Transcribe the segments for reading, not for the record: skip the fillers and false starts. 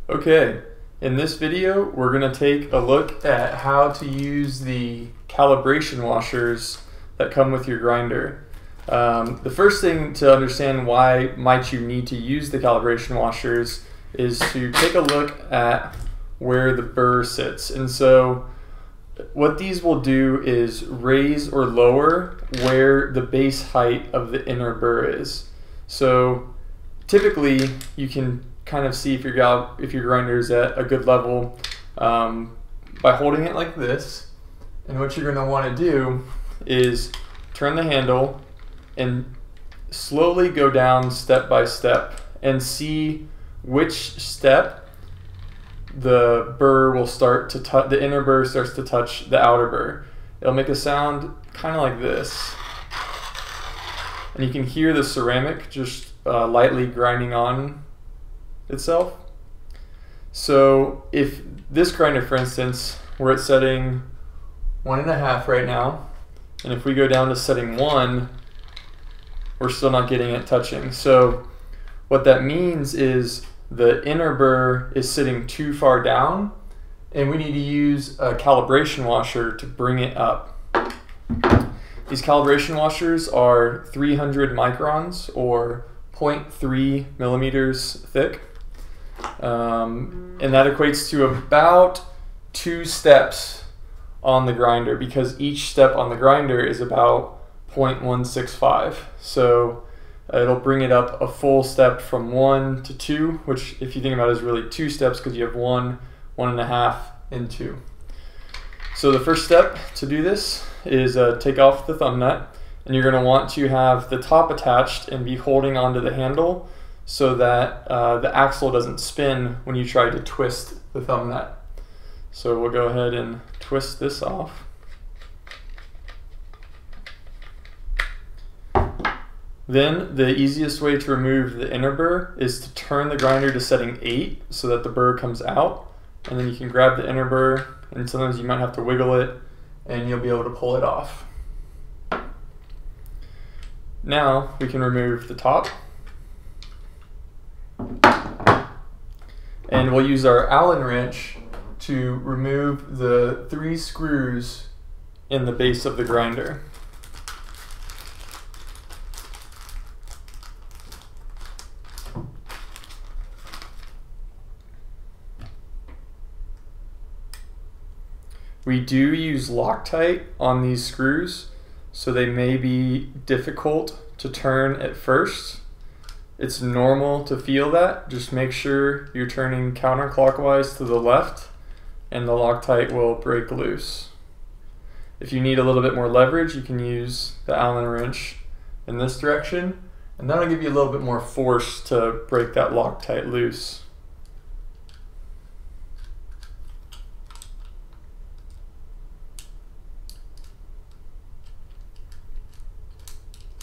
Okay, in this video we're going to take a look at how to use the calibration washers that come with your grinder. The first thing to understand why might you need to use the calibration washers is to take a look at where the burr sits. And so what these will do is raise or lower where the base height of the inner burr is. So typically you can kind of see if your grinder is at a good level by holding it like this. And what you're going to want to do is turn the handle and slowly go down step by step and see which step the burr will start to touch, the inner burr starts to touch the outer burr. It'll make a sound kind of like this. And you can hear the ceramic just lightly grinding on itself. So if this grinder, for instance, we're at setting 1.5 right now, and if we go down to setting 1, we're still not getting it touching. So what that means is the inner burr is sitting too far down, and we need to use a calibration washer to bring it up. These calibration washers are 300 microns or 0.3 millimeters thick. And that equates to about 2 steps on the grinder, because each step on the grinder is about 0.165. So it'll bring it up a full step from 1 to 2, which if you think about it is really 2 steps because you have 1, 1.5, and 2. So the first step to do this is take off the thumb nut, and you're going to want to have the top attached and be holding onto the handle so that the axle doesn't spin when you try to twist the thumb nut. So we'll go ahead and twist this off. Then the easiest way to remove the inner burr is to turn the grinder to setting 8 so that the burr comes out, and then you can grab the inner burr, and sometimes you might have to wiggle it and you'll be able to pull it off. Now we can remove the top, and we'll use our Allen wrench to remove the 3 screws in the base of the grinder. We do use Loctite on these screws, so they may be difficult to turn at first. It's normal to feel that. Just make sure you're turning counterclockwise to the left and the Loctite will break loose. If you need a little bit more leverage, you can use the Allen wrench in this direction, and that'll give you a little bit more force to break that Loctite loose.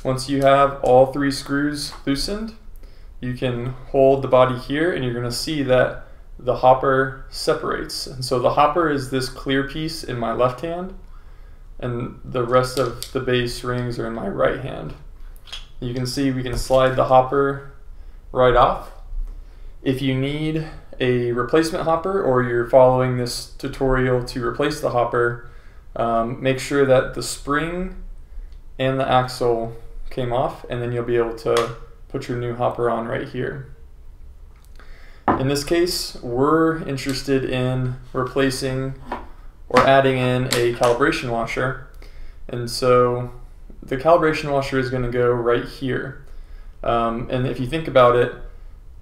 Once you have all 3 screws loosened, you can hold the body here, and you're going to see that the hopper separates. And so the hopper is this clear piece in my left hand, and the rest of the base rings are in my right hand. You can see we can slide the hopper right off. If you need a replacement hopper, or you're following this tutorial to replace the hopper, make sure that the spring and the axle came off, and then you'll be able to put your new hopper on right here. In this case, we're interested in replacing or adding in a calibration washer, and so the calibration washer is going to go right here. And if you think about it,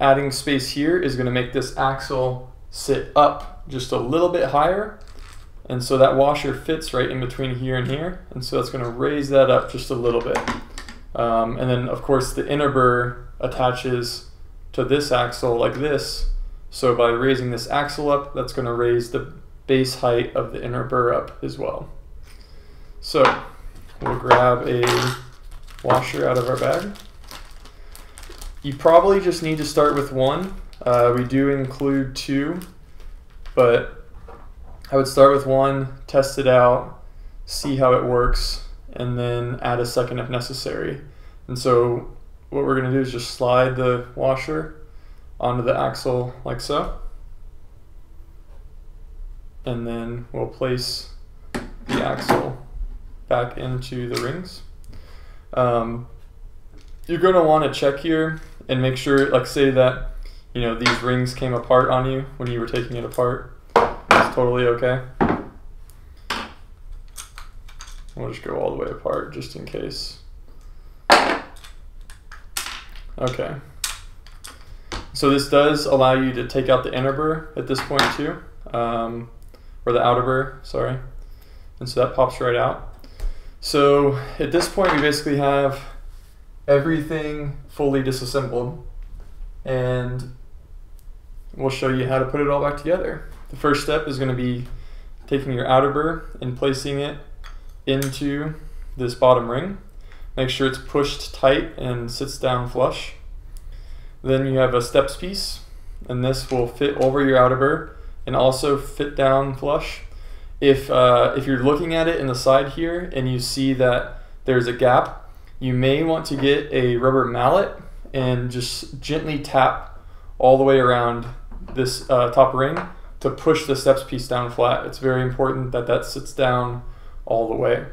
adding space here is going to make this axle sit up just a little bit higher, and so that washer fits right in between here and here, and so that's going to raise that up just a little bit. And then of course the inner burr attaches to this axle like this, so by raising this axle up, that's going to raise the base height of the inner burr up as well. So we'll grab a washer out of our bag. You probably just need to start with 1. We do include 2, but I would start with 1, test it out, see how it works, and then add a second if necessary. And so what we're going to do is just slide the washer onto the axle like so. and then we'll place the axle back into the rings. You're going to want to check here and make sure, like say that, you know, these rings came apart on you when you were taking it apart. It's totally okay. We'll just go all the way apart just in case. Okay. So this does allow you to take out the inner burr at this point too, or the outer burr, sorry. And so that pops right out. So at this point we basically have everything fully disassembled, and we'll show you how to put it all back together. The first step is going to be taking your outer burr and placing it into this bottom ring. Make sure it's pushed tight and sits down flush. Then you have a steps piece, and this will fit over your outer burr and also fit down flush. If you're looking at it in the side here and you see that there's a gap, you may want to get a rubber mallet and just gently tap all the way around this top ring to push the steps piece down flat. It's very important that that sits down all the way.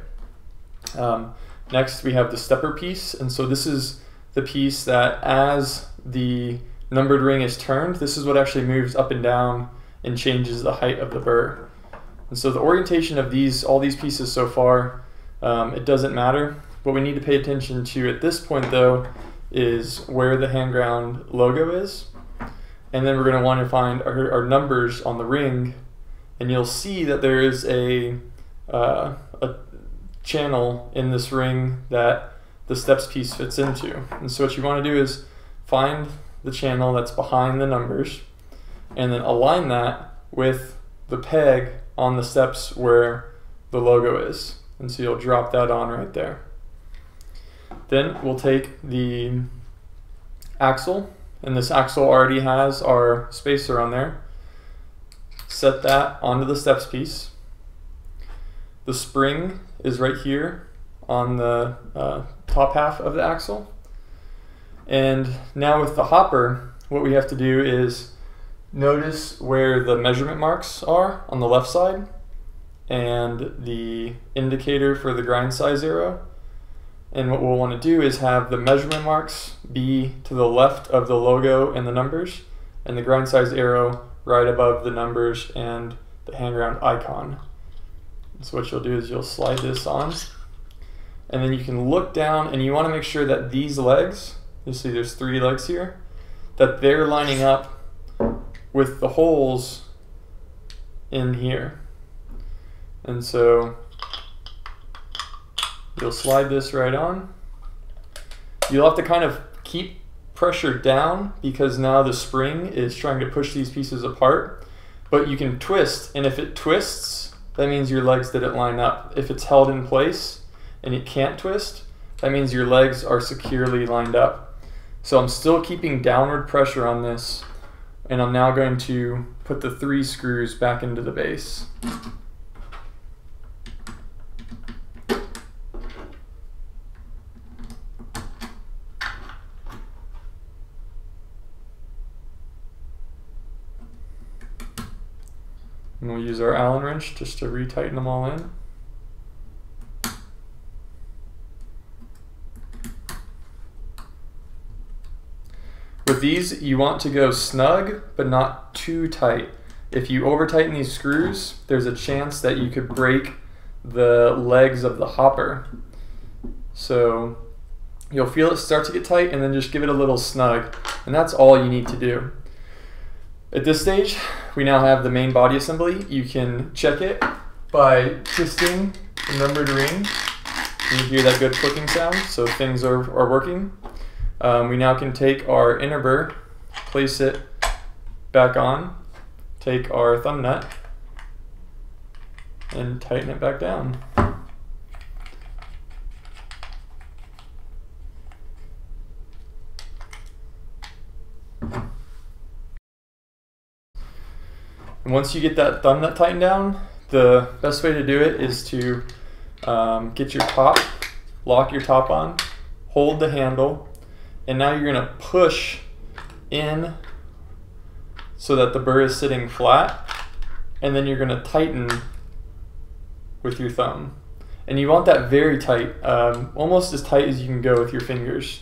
Next we have the stepper piece, and so this is the piece that as the numbered ring is turned, this is what actually moves up and down and changes the height of the burr. And so the orientation of all these pieces so far, it doesn't matter. What we need to pay attention to at this point though is where the Handground logo is. And then we're going to want to find our numbers on the ring, and you'll see that there is a channel in this ring that the steps piece fits into. And so what you want to do is find the channel that's behind the numbers and then align that with the peg on the steps where the logo is. And so you'll drop that on right there. Then we'll take the axle, and this axle already has our spacer on there. Set that onto the steps piece. The spring is right here on the top half of the axle. And now with the hopper, what we have to do is notice where the measurement marks are on the left side and the indicator for the grind size arrow. And what we'll want to do is have the measurement marks be to the left of the logo and the numbers, and the grind size arrow right above the numbers and the Handground icon. So what you'll do is you'll slide this on, and then you can look down, and you want to make sure that these legs, you see there's 3 legs here, that they're lining up with the holes in here. And so you'll slide this right on. You'll have to kind of keep pressure down because now the spring is trying to push these pieces apart, but you can twist, and if it twists, that means your legs didn't line up. If it's held in place and it can't twist, that means your legs are securely lined up. So I'm still keeping downward pressure on this, and I'm now going to put the 3 screws back into the base. And we'll use our Allen wrench just to retighten them all in. With these, you want to go snug, but not too tight. If you over tighten these screws, there's a chance that you could break the legs of the hopper. So you'll feel it start to get tight, and then just give it a little snug, and that's all you need to do. At this stage, we now have the main body assembly. You can check it by twisting the numbered ring. You hear that good clicking sound, so things are working. We now can take our inner burr, place it back on, take our thumb nut, and tighten it back down. And once you get that thumb nut tightened down, the best way to do it is to get your top, lock your top on, hold the handle, and now you're going to push in so that the burr is sitting flat, and then you're going to tighten with your thumb. And you want that very tight, almost as tight as you can go with your fingers.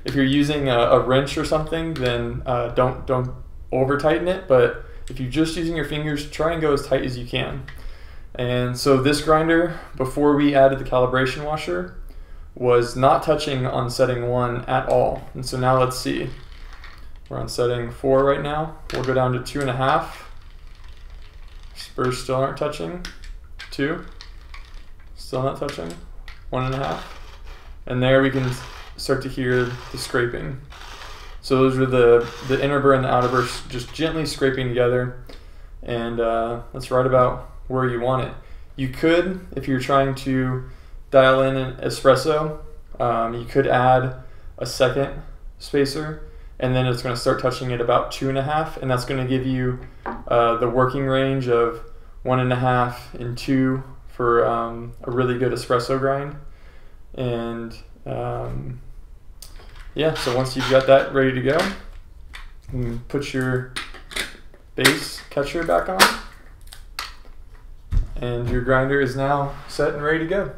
If you're using a wrench or something, then don't over tighten it, but if you're just using your fingers, try and go as tight as you can. And so this grinder, before we added the calibration washer, was not touching on setting 1 at all. And so now let's see. We're on setting 4 right now. We'll go down to 2.5. Spurs still aren't touching. 2. Still not touching. 1.5. And there we can start to hear the scraping. So those are the inner burr and the outer burr just gently scraping together. And that's right about where you want it. You could, if you're trying to dial in an espresso, you could add a second spacer, and then it's going to start touching at about 2.5, and that's going to give you the working range of 1.5 and 2 for a really good espresso grind. And yeah, so once you've got that ready to go, you can put your base catcher back on, and your grinder is now set and ready to go.